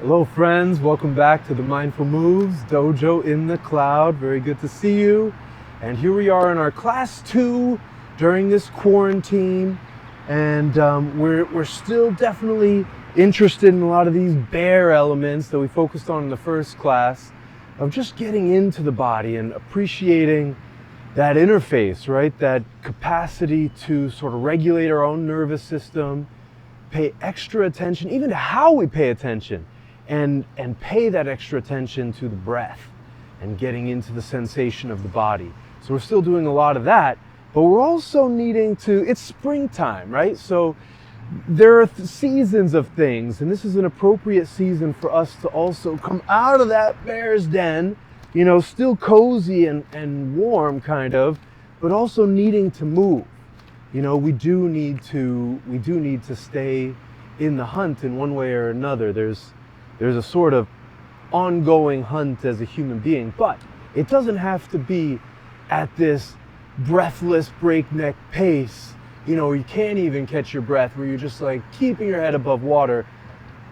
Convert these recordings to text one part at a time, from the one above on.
Hello friends, welcome back to the Mindful Moves, Dojo in the Cloud. Very good to see you. And here we are in our class 2 during this quarantine. And we're still definitely interested in a lot of these bear elements that we focused on in the first class of just getting into the body and appreciating that interface, right? That capacity to sort of regulate our own nervous system, pay extra attention, even to how we pay attention. And pay that extra attention to the breath and getting into the sensation of the body. So we're still doing a lot of that, but we're also needing to, it's springtime, right? So there are seasons of things, and this is an appropriate season for us to also come out of that bear's den, you know, still cozy and warm kind of, but also needing to move. You know, we do need to stay in the hunt in one way or another. There's a sort of ongoing hunt as a human being, but it doesn't have to be at this breathless breakneck pace, you know, you can't even catch your breath, where you're just like keeping your head above water.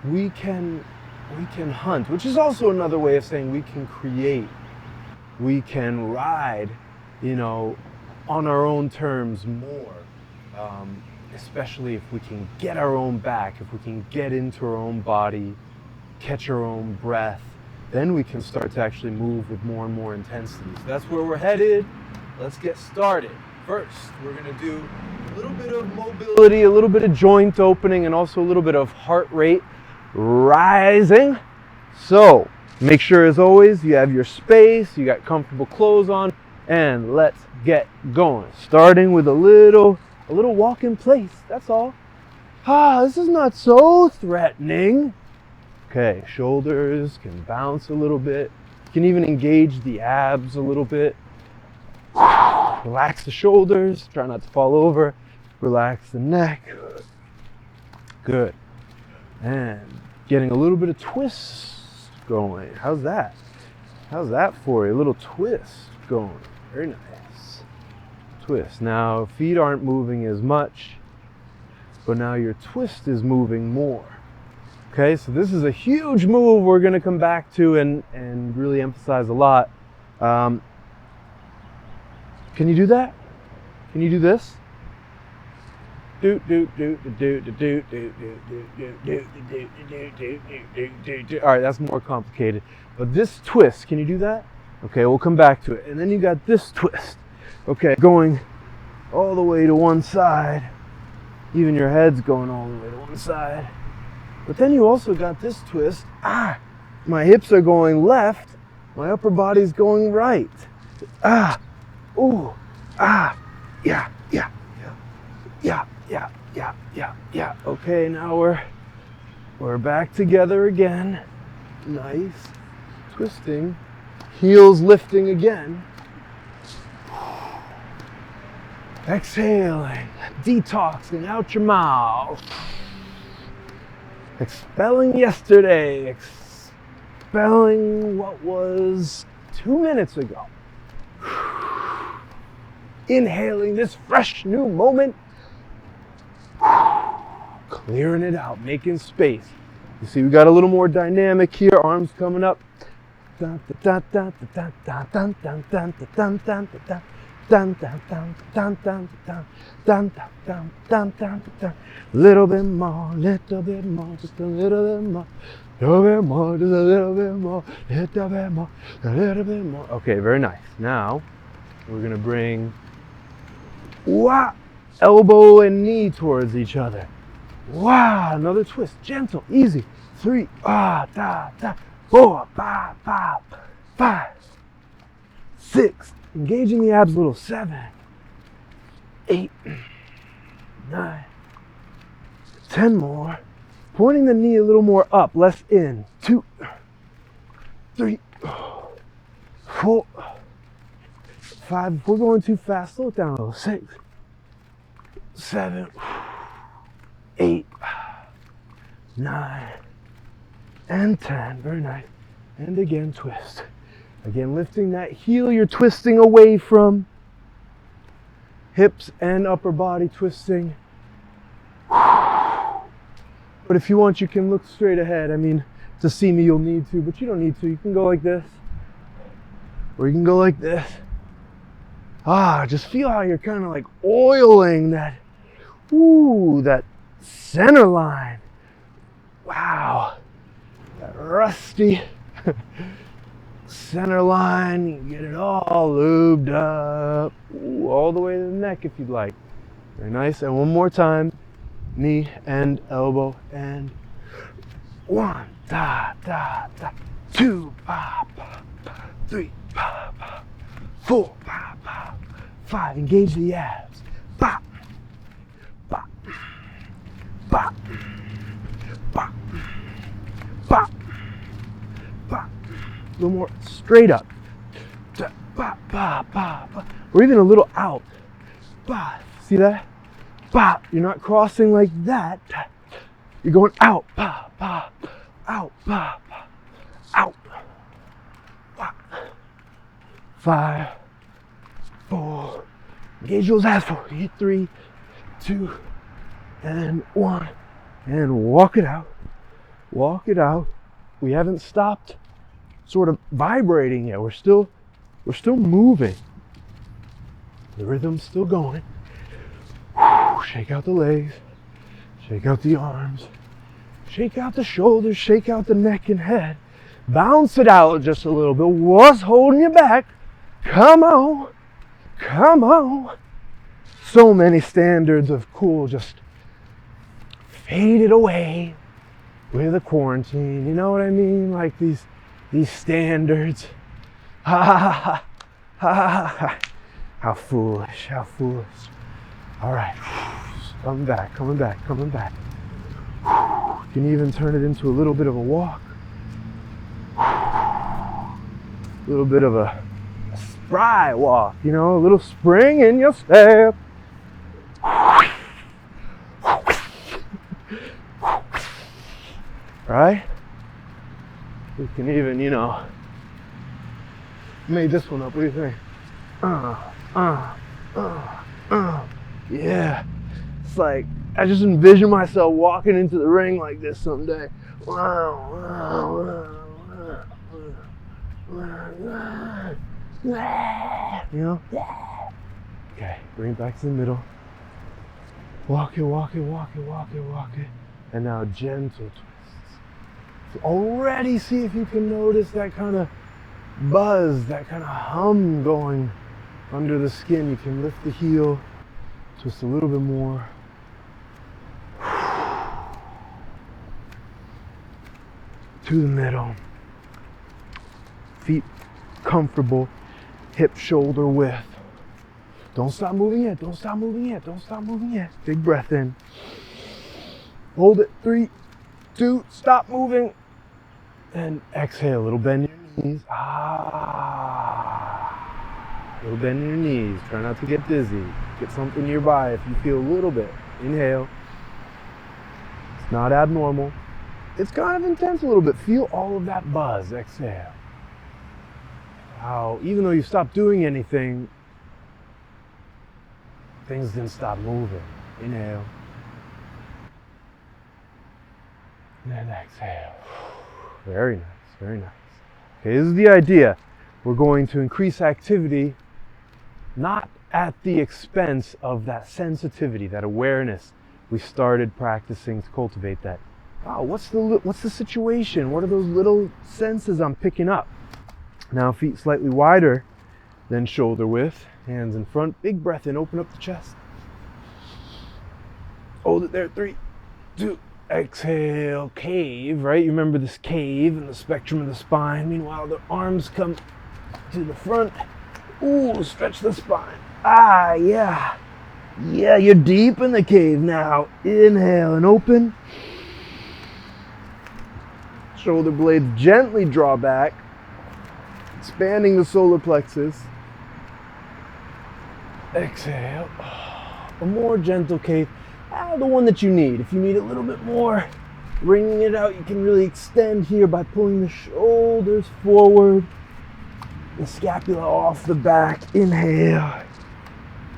We can hunt, which is also another way of saying we can create, we can ride, you know, on our own terms more, especially if we can get our own back, if we can get into our own body, catch our own breath, then we can start to actually move with more and more intensity. So that's where we're headed. Let's get started. First, we're going to do a little bit of mobility, a little bit of joint opening, and also a little bit of heart rate rising. So make sure, as always, you have your space, you got comfortable clothes on, and let's get going. Starting with a little walk in place, that's all. This is not so threatening. Okay, shoulders can bounce a little bit. You can even engage the abs a little bit. Relax the shoulders, try not to fall over. Relax the neck. Good. And getting a little bit of twist going. How's that? How's that for you? A little twist going. Very nice. Twist. Now, feet aren't moving as much, but now your twist is moving more. Okay, so this is a huge move we're going to come back to and really emphasize a lot. Can you do that? Can you do this? All right, that's more complicated. But this twist, can you do that? Okay, we'll come back to it. And then you got this twist. Okay, going all the way to one side. Even your head's going all the way to one side. But then you also got this twist. My hips are going left. My upper body's going right. Yeah. Okay, now we're back together again. Nice. Twisting. Heels lifting again. Exhaling. Detoxing out your mouth. Expelling yesterday, expelling what was 2 minutes ago. Inhaling this fresh new moment. Clearing it out, making space. You see, we got a little more dynamic here, arms coming up. Little bit more, just a little bit more, little bit more, just a little bit more, a little bit more. Okay, very nice. Now we're gonna bring elbow and knee towards each other. Another twist, gentle, easy. 3, 4, 5, 6. Engaging the abs a little. 7, 8, 9, 10 more. Pointing the knee a little more up, less in. 2, 3, 4, 5. If we're going too fast, slow it down a little. 6, 7, 8, 9, and 10. Very nice. And again, twist. Again, lifting that heel you're twisting away from. Hips and upper body twisting. But if you want, you can look straight ahead. I mean, to see me, you'll need to, but you don't need to. You can go like this, or you can go like this. Just feel how you're kind of like oiling that, that center line. Wow, that rusty center line. You get it all lubed up, all the way to the neck if you'd like. Very nice. And one more time, knee and elbow and 1, da, da, da, 2, pa, pa, 3, pa, pa, 4, pa, pa, 5. Engage the abs. Pa, pa, pa, pa, pa, pa. A little more straight up. Da, pa, pa, pa, pa. Or even a little out. Pa. See that? Pa. You're not crossing like that. You're going out. Pa, pa, out, pa, pa, out. Pa. 5, 4. Engage those abs. 4. Hit 3, 2, and 1. And walk it out. Walk it out. We haven't stopped sort of vibrating yet. We're still moving. The rhythm's still going. Shake out the legs. Shake out the arms. Shake out the shoulders. Shake out the neck and head. Bounce it out just a little bit. What's holding you back? Come on. Come on. So many standards of cool just faded away with the quarantine. You know what I mean? Like these standards. Ha ha ha ha ha. How foolish, how foolish. All right, coming back, coming back, coming back. You can even turn it into a little bit of a walk. A little bit of a spry walk, you know, a little spring in your step. Right? We can even, made this one up. What do you think? Yeah. It's like, I just envision myself walking into the ring like this someday. You know? Okay, bring it back to the middle. Walk it, walk it, walk it, walk it, walk it. And now gentle twists. So already see if you can notice that kind of buzz, that kind of hum going under the skin. You can lift the heel, twist a little bit more. To the middle. Feet comfortable, hip shoulder width. Don't stop moving yet, don't stop moving yet, don't stop moving yet. Big breath in. Hold it, 3, 2, stop moving. And exhale, a little bend in your knees. A little bend in your knees. Try not to get dizzy. Get something nearby if you feel a little bit. Inhale. It's not abnormal. It's kind of intense a little bit. Feel all of that buzz. Exhale. Wow, even though you stopped doing anything, things didn't stop moving. Inhale. And then exhale. Very nice, very nice. Okay, this is the idea. We're going to increase activity, not at the expense of that sensitivity, that awareness we started practicing to cultivate that. Wow, what's the situation? What are those little senses I'm picking up? Now feet slightly wider than shoulder width, hands in front, big breath in, open up the chest. Hold it there, 3, 2, exhale, cave, right? You remember this cave in the spectrum of the spine. Meanwhile, the arms come to the front. Ooh, stretch the spine. Yeah. Yeah, you're deep in the cave now. Inhale and open. Shoulder blades gently draw back, expanding the solar plexus. Exhale. A more gentle cave. The one that you need. If you need a little bit more, bringing it out, you can really extend here by pulling the shoulders forward, the scapula off the back. Inhale.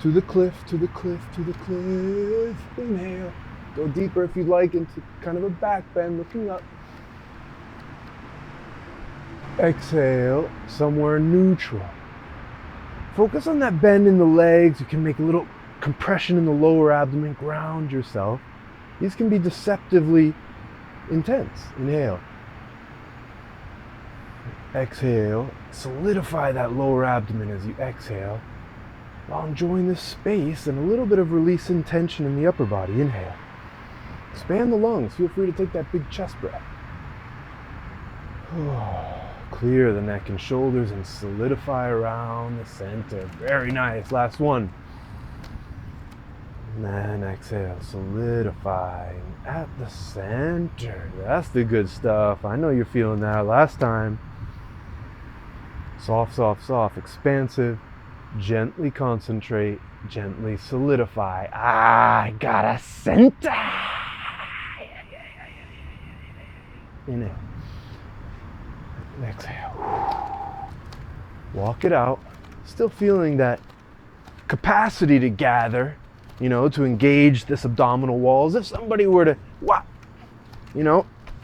To the cliff, to the cliff, to the cliff. Inhale. Go deeper if you'd like into kind of a back bend, looking up. Exhale, somewhere neutral. Focus on that bend in the legs. You can make a little compression in the lower abdomen. Ground yourself. These can be deceptively intense. Inhale. Exhale. Solidify that lower abdomen as you exhale, while enjoying this space and a little bit of release and tension in the upper body. Inhale. Expand the lungs. Feel free to take that big chest breath. Clear the neck and shoulders and solidify around the center. Very nice. Last one. And then exhale, solidifying at the center. That's the good stuff. I know you're feeling that. Last time. Soft, soft, soft. Expansive. Gently concentrate. Gently solidify. I got a center. Inhale. Exhale. Walk it out. Still feeling that capacity to gather, to engage this abdominal wall. As if somebody were to,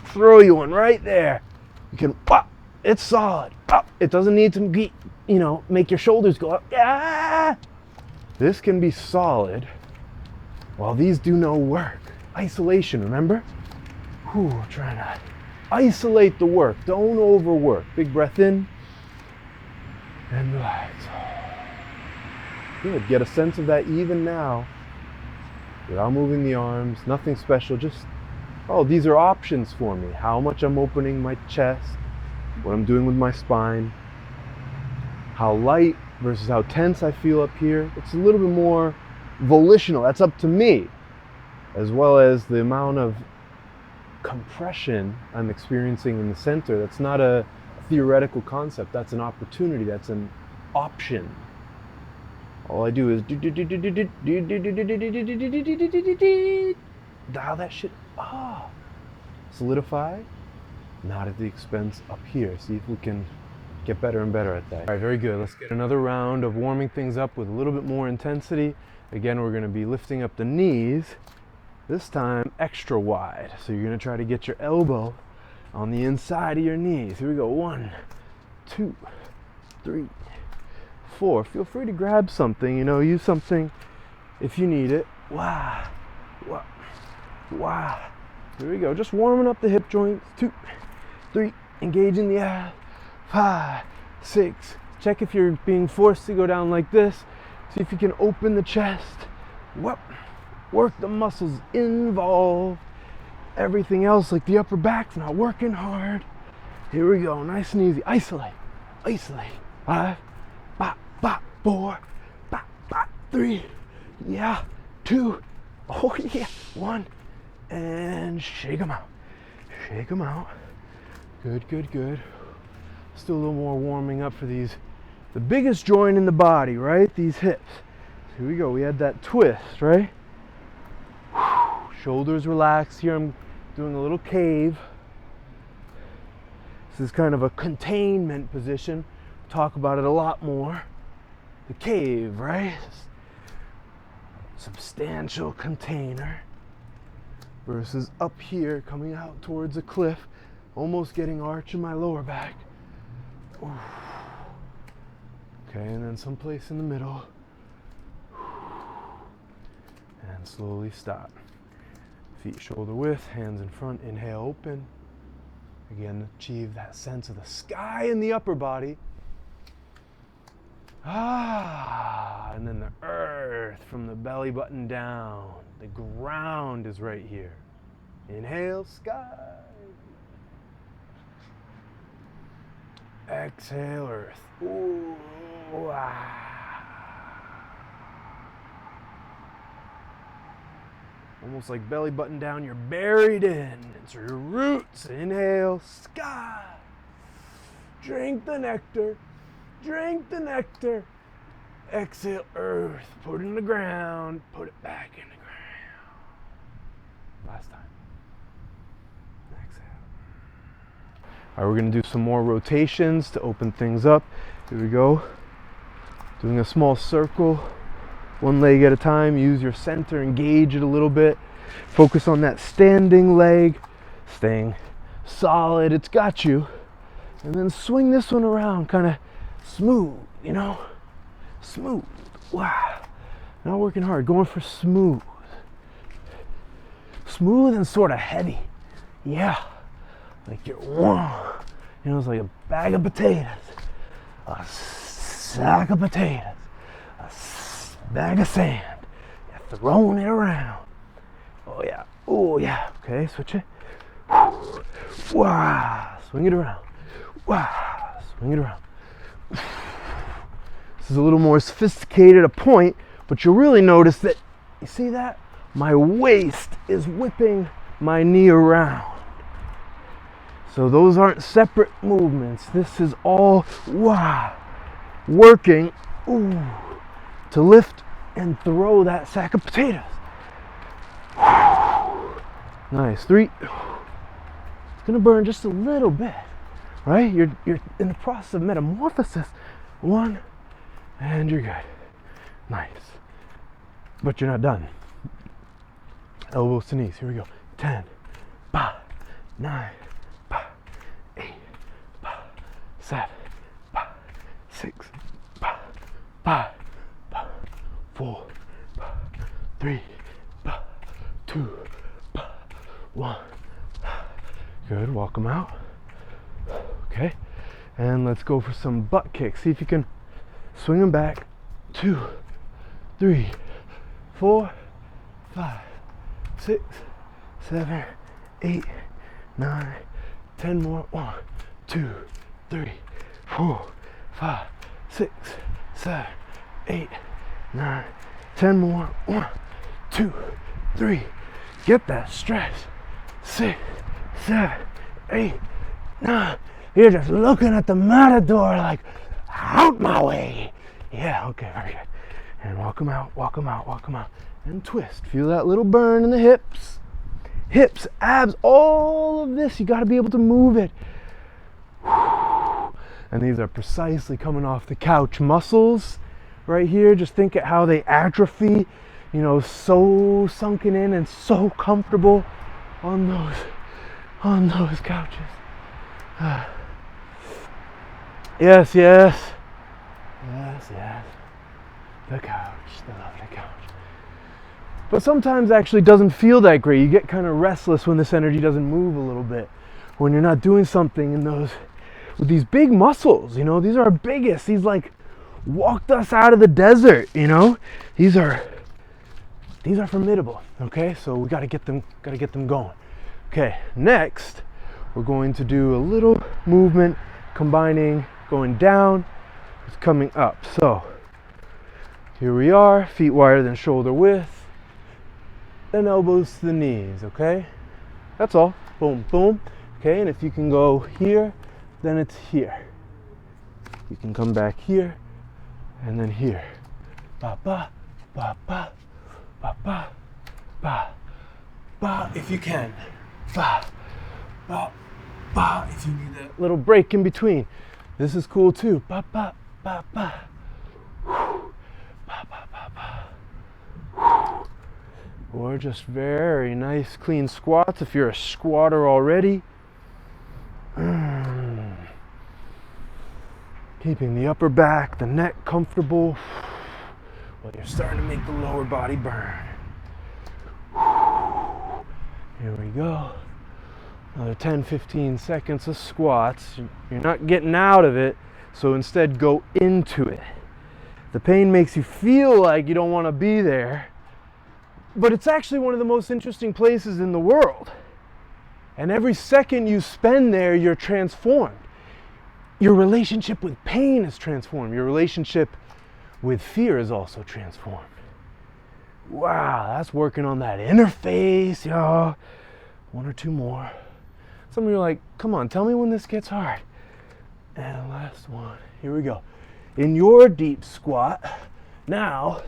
throw you one right there. You can, it's solid. It doesn't need to be, make your shoulders go up. Yeah. This can be solid while these do no work. Isolation, remember? Trying to isolate the work. Don't overwork. Big breath in and relax. Good. Get a sense of that even now without moving the arms. Nothing special. Just, these are options for me. How much I'm opening my chest, what I'm doing with my spine, how light versus how tense I feel up here. It's a little bit more volitional. That's up to me, as well as the amount of compression I'm experiencing in the center. That's not a theoretical concept. That's an opportunity. That's an option. All I do is dial that shit up. Solidify, not at the expense up here. See if we can get better and better at that. All right, very good. Let's get another round of warming things up with a little bit more intensity. Again, we're going to be lifting up the knees. This time, extra wide. So you're going to try to get your elbow on the inside of your knees. Here we go. 1, 2, 3, 4. Feel free to grab something, use something if you need it. Wow. Here we go. Just warming up the hip joints. 2, 3. Engaging the abs. 5, 6. Check if you're being forced to go down like this. See if you can open the chest. Work the muscles involved. Everything else, like the upper back's not working hard. Here we go, nice and easy. Isolate. 5, 4, 3, 2, 1, and shake them out. Good. Still a little more warming up for these, the biggest joint in the body, right? These hips. So here we go, we had that twist, right? Shoulders relaxed. Here I'm doing a little cave. This is kind of a containment position. Talk about it a lot more. The cave, right? Substantial container versus up here coming out towards a cliff, almost getting arch in my lower back. Okay, and then someplace in the middle. And slowly stop. Feet shoulder width, hands in front, inhale, open. Again, achieve that sense of the sky in the upper body. And then the earth from the belly button down. The ground is right here. Inhale, sky. Exhale, earth. Almost like belly button down, you're buried in. It's your roots. Inhale, sky. Drink the nectar. Exhale, earth. Put it in the ground. Put it back in the ground. Last time. Exhale. All right, we're going to do some more rotations to open things up. Here we go. Doing a small circle. One leg at a time. Use your center, engage it a little bit. Focus on that standing leg. Staying solid. It's got you. And then swing this one around, kind of smooth, you know? Smooth. Wow. Not working hard, going for smooth. Smooth and sort of heavy. Yeah. Like you're, you know, it's like a bag of potatoes. A sack of potatoes. A bag of sand. You're throwing it around. Oh yeah. Oh yeah. Okay, switch it. Wow. Swing it around. Wow. Swing it around. This is a little more sophisticated a point, but you'll really notice that, you see that? My waist is whipping my knee around. So those aren't separate movements. This is all, wow, working, ooh, to lift and throw that sack of potatoes. Nice. 3. It's gonna burn just a little bit, right? You're in the process of metamorphosis. 1, and you're good. Nice. But you're not done. Elbows to knees. Here we go. 10, 9, 8, 7, 6, 5, 4, 3, 2, 1. Good. Walk them out. Okay. And let's go for some butt kicks. See if you can swing them back. 2, 3, 4, 5, 6, 7, 8, 9, 10 more. 1, 2, 3, 4, 5, 6, 7, 8, 9, 10 more. 1, 2, 3. Get that stretch. 6, 7, 8, 9. You're just looking at the matador like, out my way. Yeah, okay, very good. And walk them out, walk them out, walk them out. And twist. Feel that little burn in the hips. Hips, abs, all of this. You got to be able to move it. And these are precisely coming off the couch muscles right here. Just think at how they atrophy, you know, so sunken in and so comfortable on those couches. Yes, yes. Yes, yes. The couch, the lovely couch. But sometimes actually doesn't feel that great. You get kind of restless when this energy doesn't move a little bit. When you're not doing something in those, with these big muscles, you know, these are our biggest. These like walked us out of the desert, you know. These are formidable, okay? So we gotta get them going. Okay, next we're going to do a little movement combining going down with coming up. So here we are, feet wider than shoulder width, then elbows to the knees, okay? That's all. Boom, boom. Okay, and if you can go here, then it's here. You can come back here, and then here. Ba, ba, ba, ba, ba, ba, ba, ba, if you can. Ba, ba, ba, if you need that little break in between. This is cool too. Ba, ba, ba, ba. Ba, ba, ba, ba. Or just very nice clean squats if you're a squatter already. Keeping the upper back, the neck comfortable while you're starting to make the lower body burn. Here we go. Another 10-15 seconds of squats. You're not getting out of it, so instead go into it. The pain makes you feel like you don't want to be there, but it's actually one of the most interesting places in the world. And every second you spend there, you're transformed. Your relationship with pain is transformed. Your relationship with fear is also transformed. Wow, that's working on that interface, y'all. 1 or 2 more. Some of you are like, come on, tell me when this gets hard. And last one. Here we go. In your deep squat, now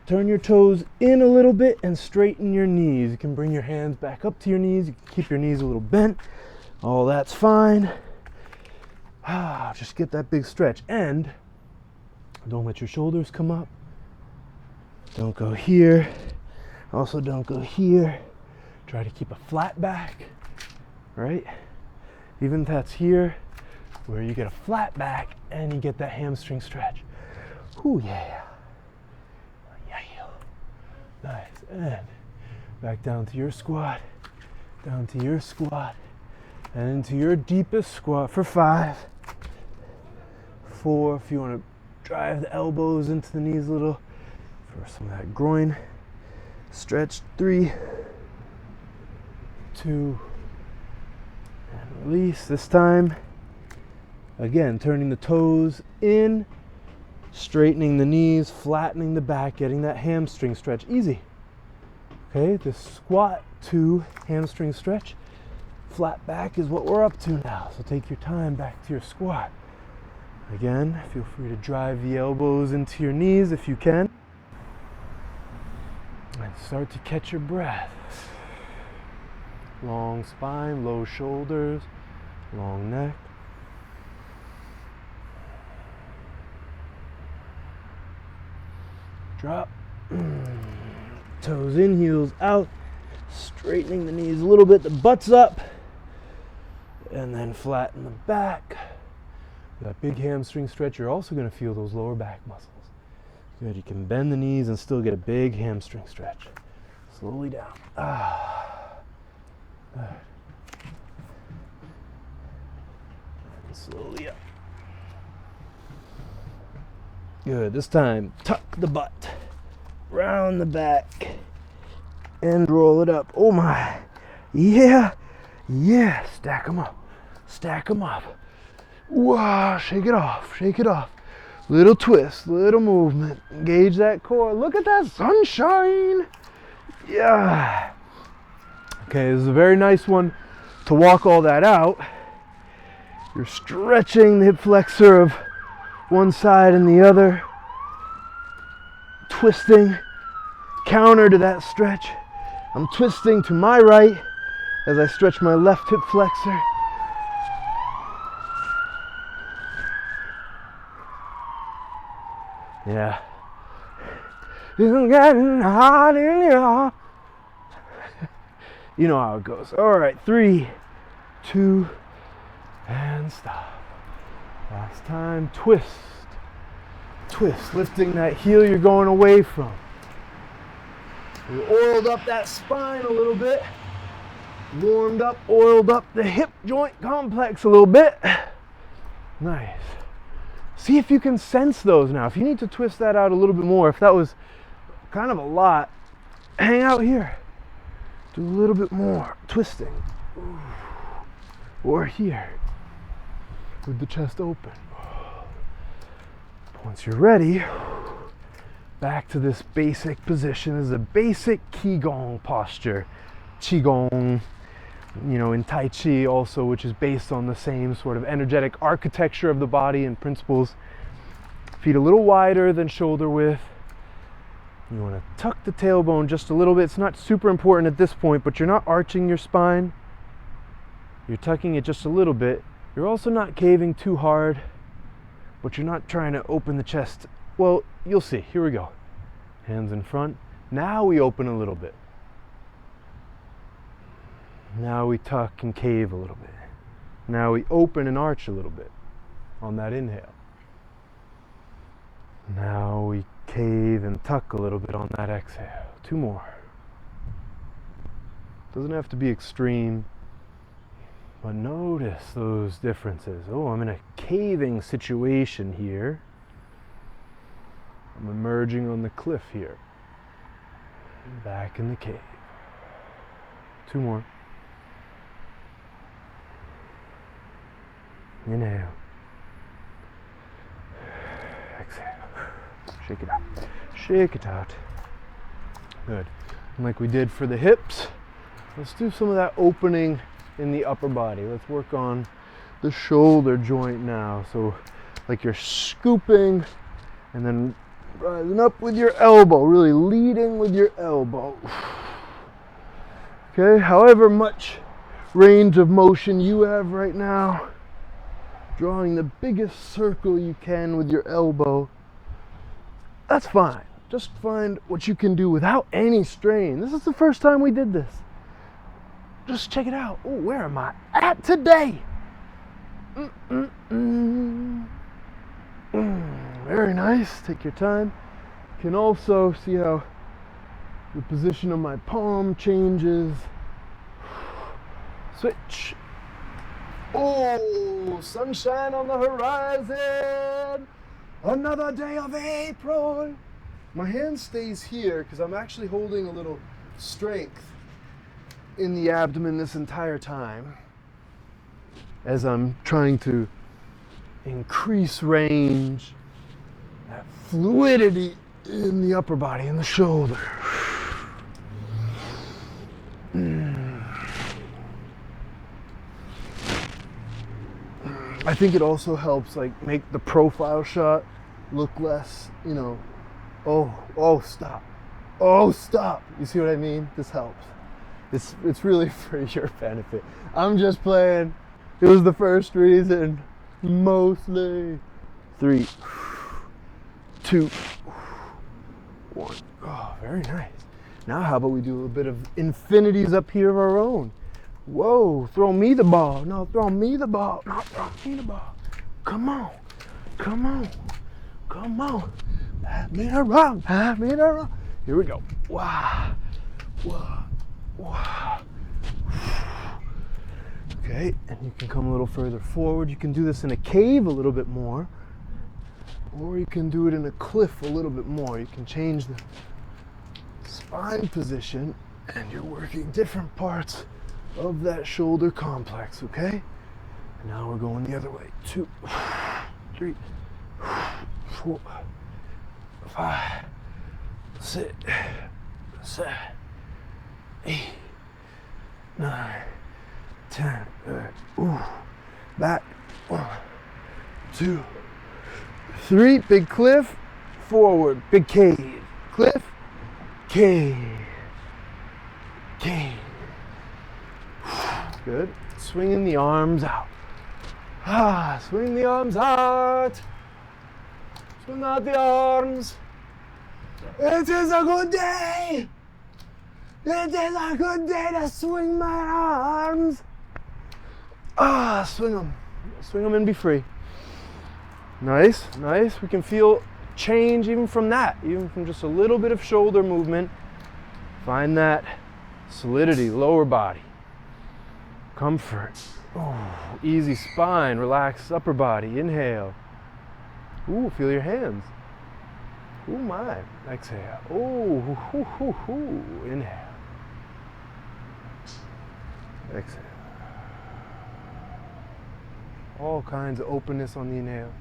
turn your toes in a little bit and straighten your knees. You can bring your hands back up to your knees. You can keep your knees a little bent. All that's fine. Just get that big stretch. And don't let your shoulders come up. Don't go here. Also don't go here. Try to keep a flat back, right? Even if that's here, where you get a flat back and you get that hamstring stretch. Ooh, yeah. Yeah. Nice. And back down to your squat, down to your squat, and into your deepest squat for 5, 4, if you want to drive the elbows into the knees a little for some of that groin stretch. 3, 2, and release. This time, again, turning the toes in, straightening the knees, flattening the back, getting that hamstring stretch. Easy. Okay, this squat to hamstring stretch. Flat back is what we're up to now. So take your time back to your squat. Again, feel free to drive the elbows into your knees if you can. And start to catch your breath. Long spine, low shoulders, long neck. Drop. Toes in, heels out. Straightening the knees a little bit, the butt's up. And then flatten the back. That big hamstring stretch, you're also going to feel those lower back muscles. Good, you can bend the knees and still get a big hamstring stretch. Slowly down. Good. And slowly up. Good, this time, tuck the butt, round the back, and roll it up. Oh my, yeah, stack them up. Wow, shake it off. Little twist, little movement, engage that core. Look at that sunshine. Yeah. Okay, this is a very nice one to walk all that out. You're stretching the hip flexor of one side and the other, twisting counter to that stretch. I'm twisting to my right as I stretch my left hip flexor. Yeah. It's getting hot in here. You know how it goes. All right, 3, 2, and stop. Last time, twist, lifting that heel you're going away from. We oiled up that spine a little bit, warmed up, oiled up the hip joint complex a little bit. Nice. See if you can sense those now. If you need to twist that out a little bit more, if that was kind of a lot, hang out here. Do a little bit more twisting. Or here, with the chest open. Once you're ready, back to this basic position. This is a basic Qigong posture. Qigong, in Tai Chi also, which is based on the same sort of energetic architecture of the body and principles. Feet a little wider than shoulder width. You want to tuck the tailbone just a little bit. It's not super important at this point, but you're not arching your spine. You're tucking it just a little bit. You're also not caving too hard, but you're not trying to open the chest. Well, you'll see. Here we go. Hands in front. Now we open a little bit. Now we tuck and cave a little bit. Now we open and arch a little bit on that inhale. Now we cave and tuck a little bit on that exhale. 2 more. Doesn't have to be extreme, but notice those differences. Oh, I'm in a caving situation here. I'm emerging on the cliff here. Back in the cave. 2 more. Inhale. Exhale. Shake it out. Shake it out. Good. And like we did for the hips, let's do some of that opening in the upper body. Let's work on the shoulder joint now. So like you're scooping and then rising up with your elbow, really leading with your elbow. Okay, however much range of motion you have right now, drawing the biggest circle you can with your elbow. That's fine. Just find what you can do without any strain. This is the first time we did this. Just check it out. Oh, where am I at today? Very nice. Take your time. You can also see how the position of my palm changes. Switch. Oh, sunshine on the horizon. Another day of April. My hand stays here because I'm actually holding a little strength in the abdomen this entire time as I'm trying to increase range, that fluidity in the upper body and the shoulder. I think it also helps like make the profile shot look less, you know, oh stop. Oh stop. You see what I mean? This helps. It's really for your benefit. I'm just playing. It was the first reason. Mostly. 3, 2, 1. Oh, very nice. Now how about we do a little bit of infinities up here of our own. Whoa, throw me the ball. No, throw me the ball. No, throw me the ball. Come on. Come on. Come on. Pass me the rock. Pass me the rock. Here we go. Wow. Wow. Wow. Okay, and you can come a little further forward. You can do this in a cave a little bit more, or you can do it in a cliff a little bit more. You can change the spine position, and you're working different parts of that shoulder complex, okay? And now we're going the other way. 2, 3, 4, 5, 6, 7, 8, 9, 10. Ooh. Back. 1, 2, 3. Big cliff. Forward. Big cave. Cliff. Cave. Cave. Good. Swinging the arms out. Swing the arms out. Swing out the arms. It is a good day. It is a good day to swing my arms. Swing them. Swing them and be free. Nice, nice. We can feel change even from that, even from just a little bit of shoulder movement. Find that solidity, lower body. Comfort. Oh, easy spine, relaxed upper body. Inhale. Ooh, feel your hands. Ooh, my. Exhale. Ooh, hoo, hoo, hoo. Inhale. Exhale. All kinds of openness on the inhale.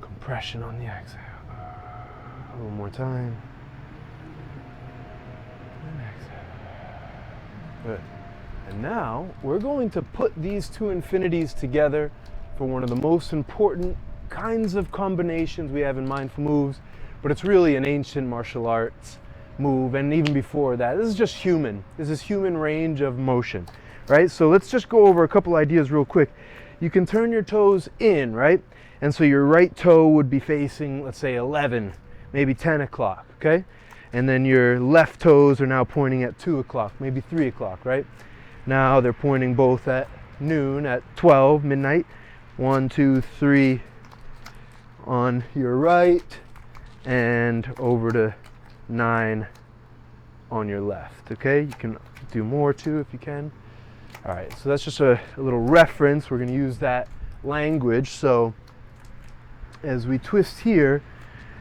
Compression on the exhale. A little more time. And exhale. Good. And now we're going to put these two infinities together for one of the most important kinds of combinations we have in Mindful Moves, but it's really an ancient martial arts move, and even before that, this is just human. This is human range of motion, right? So let's just go over a couple ideas real quick. You can turn your toes in, right? And so your right toe would be facing, let's say 11, maybe 10 o'clock, okay? And then your left toes are now pointing at 2 o'clock, maybe 3 o'clock, right? Now they're pointing both at noon, at 12, midnight. 1, 2, 3 on your right, and over to 9 on your left, okay? You can do more too if you can. All right, so that's just a little reference. We're gonna use that language. So as we twist here,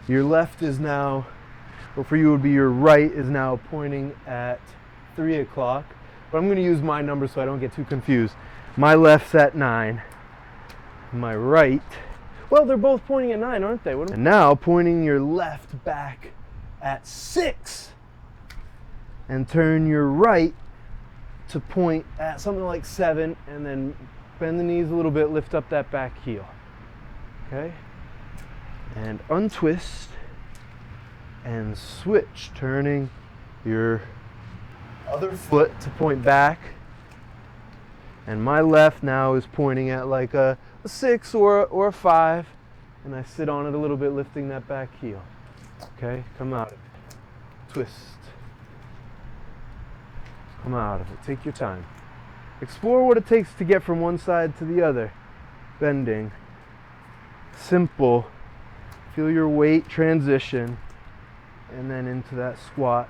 your left is now, or for you would be your right, is now pointing at 3 o'clock. But I'm gonna use my number so I don't get too confused. My left's at 9. My right, well, they're both pointing at 9, aren't they? And now pointing your left back at 6. And turn your right to point at something like 7, and then bend the knees a little bit, lift up that back heel. Okay? And untwist and switch, turning your other foot to point back. And my left now is pointing at like a 6 or a 5, and I sit on it a little bit, lifting that back heel. Okay? Come out of it. Twist. Come out of it. Take your time. Explore what it takes to get from one side to the other. Bending. Simple. Feel your weight transition. And then into that squat.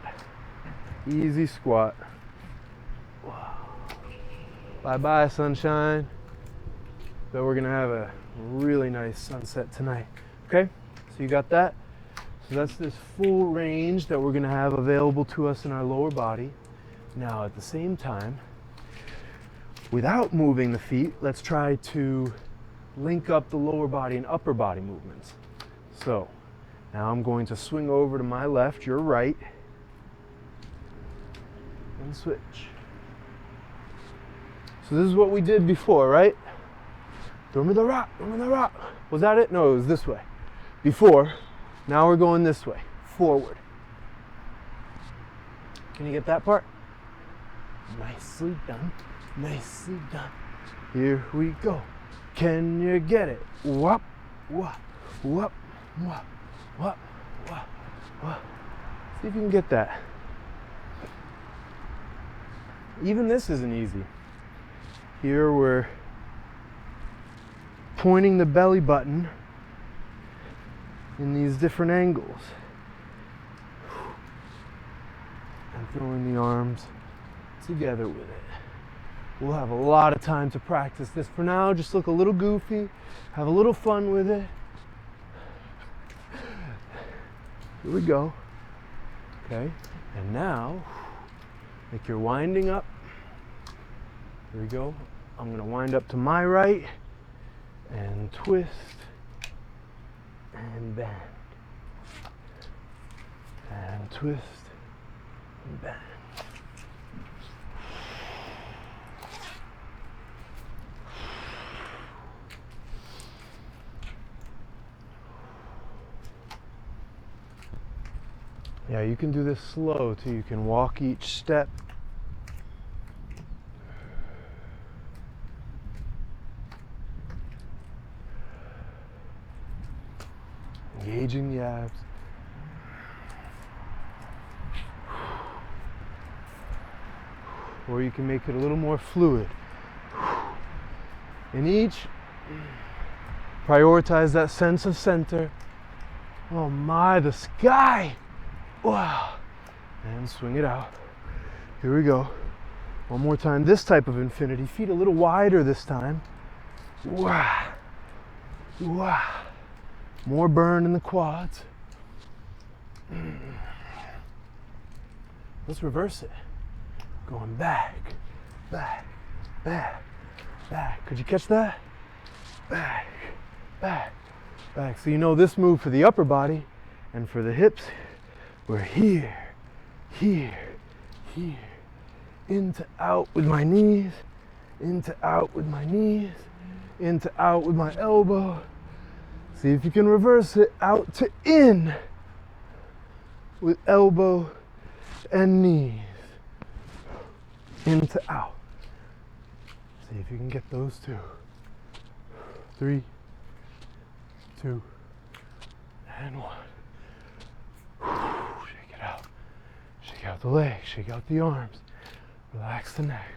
Easy squat. Bye-bye, sunshine. So we're going to have a really nice sunset tonight. Okay? So you got that? So that's this full range that we're going to have available to us in our lower body. Now, at the same time, without moving the feet, let's try to link up the lower body and upper body movements. So, now I'm going to swing over to my left, your right, and switch. So this is what we did before, right? Throw me the rock, throw me the rock. Was that it? No, it was this way. Before, now we're going this way, forward. Can you get that part? Nicely done, nicely done. Here we go. Can you get it? Whoop, whoop, whoop, whoop, whoop, whoop, whoop. See if you can get that. Even this isn't easy. Here we're pointing the belly button in these different angles and throwing the arms together with it. We'll have a lot of time to practice this. For now, just look a little goofy, have a little fun with it. Here we go. Okay, and now, like you're winding up. Here we go. I'm going to wind up to my right and twist and bend. And twist and bend. Yeah, you can do this slow too. You can walk each step. Engaging the abs. Or you can make it a little more fluid. In each, prioritize that sense of center. Oh my, the sky! Wow. And swing it out. Here we go. One more time. This type of infinity. Feet a little wider this time. Wow. Wow. More burn in the quads. Let's reverse it. Going back, back, back, back. Could you catch that? Back, back, back. So you know this move for the upper body, and for the hips, we're here, here, here. Into out with my knees, into out with my knees, into out with my elbow. See if you can reverse it out to in with elbow and knees. Into out. See if you can get those two. 3, 2, and 1. Shake it out. Shake out the legs, shake out the arms. Relax the neck.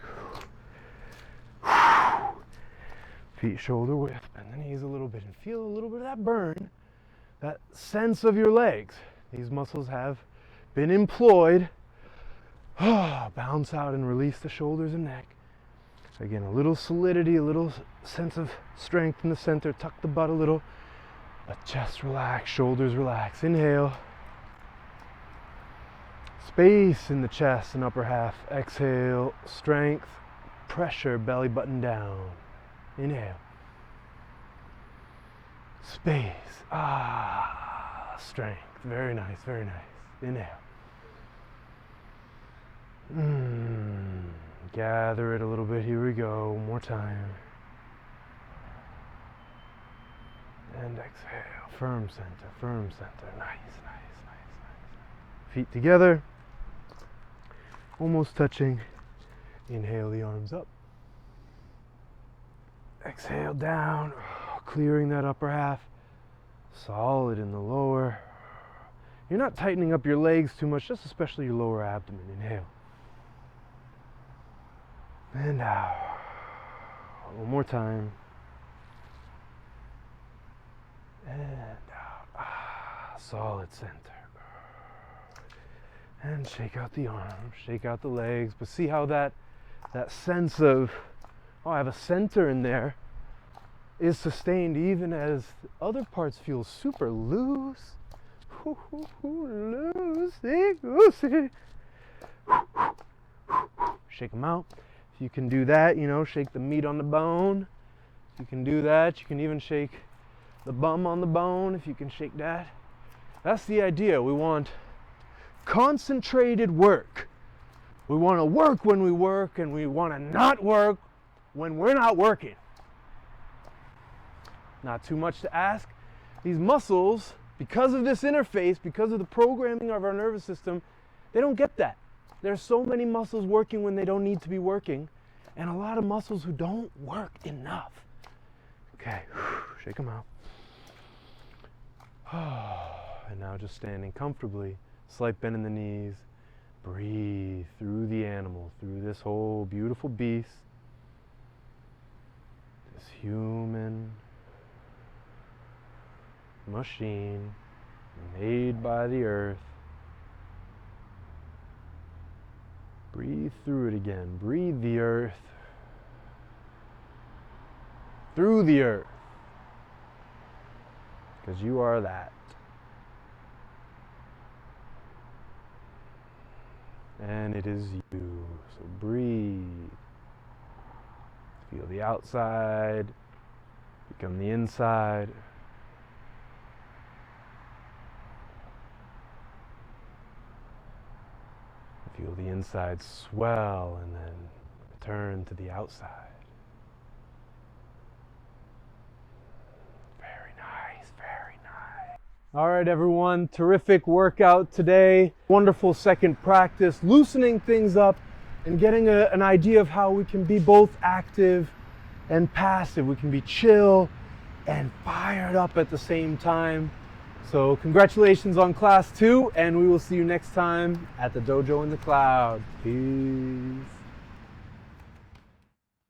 Feet shoulder width, bend the knees a little bit and feel a little bit of that burn, that sense of your legs. These muscles have been employed. Bounce out and release the shoulders and neck. Again, a little solidity, a little sense of strength in the center. Tuck the butt a little. Let chest relax, shoulders relax. Inhale. Space in the chest and upper half. Exhale, strength, pressure, belly button down. Inhale. Space. Strength. Very nice, very nice. Inhale. Gather it a little bit. Here we go. One more time. And exhale. Firm center, firm center. Nice, nice, nice, nice. Feet together. Almost touching. Inhale the arms up. Exhale down. Clearing that upper half. Solid in the lower. You're not tightening up your legs too much, just especially your lower abdomen. Inhale. And out. One more time. And out. Solid center. And shake out the arms, shake out the legs. But see how that sense of, oh, I have a center in there, is sustained even as other parts feel super loose. Loosey. Shake them out. If you can do that, shake the meat on the bone. If you can do that, you can even shake the bum on the bone if you can shake that. That's the idea. We want concentrated work. We want to work when we work, and we want to not work when we're not working. Not too much to ask. These muscles, because of this interface, because of the programming of our nervous system, they don't get that. There's so many muscles working when they don't need to be working, and a lot of muscles who don't work enough. Okay, shake them out. And now just standing comfortably, slight bend in the knees. Breathe through the animal, through this whole beautiful beast, this human machine made by the earth. Breathe through it again. Breathe the earth through the earth, because you are that. And it is you. So breathe. Feel the outside become the inside. Feel the inside swell and then turn to the outside. Very nice, very nice. All right, everyone, terrific workout today. Wonderful second practice, loosening things up and getting an idea of how we can be both active and passive. We can be chill and fired up at the same time. So congratulations on class 2, and we will see you next time at the Dojo in the Cloud. Peace.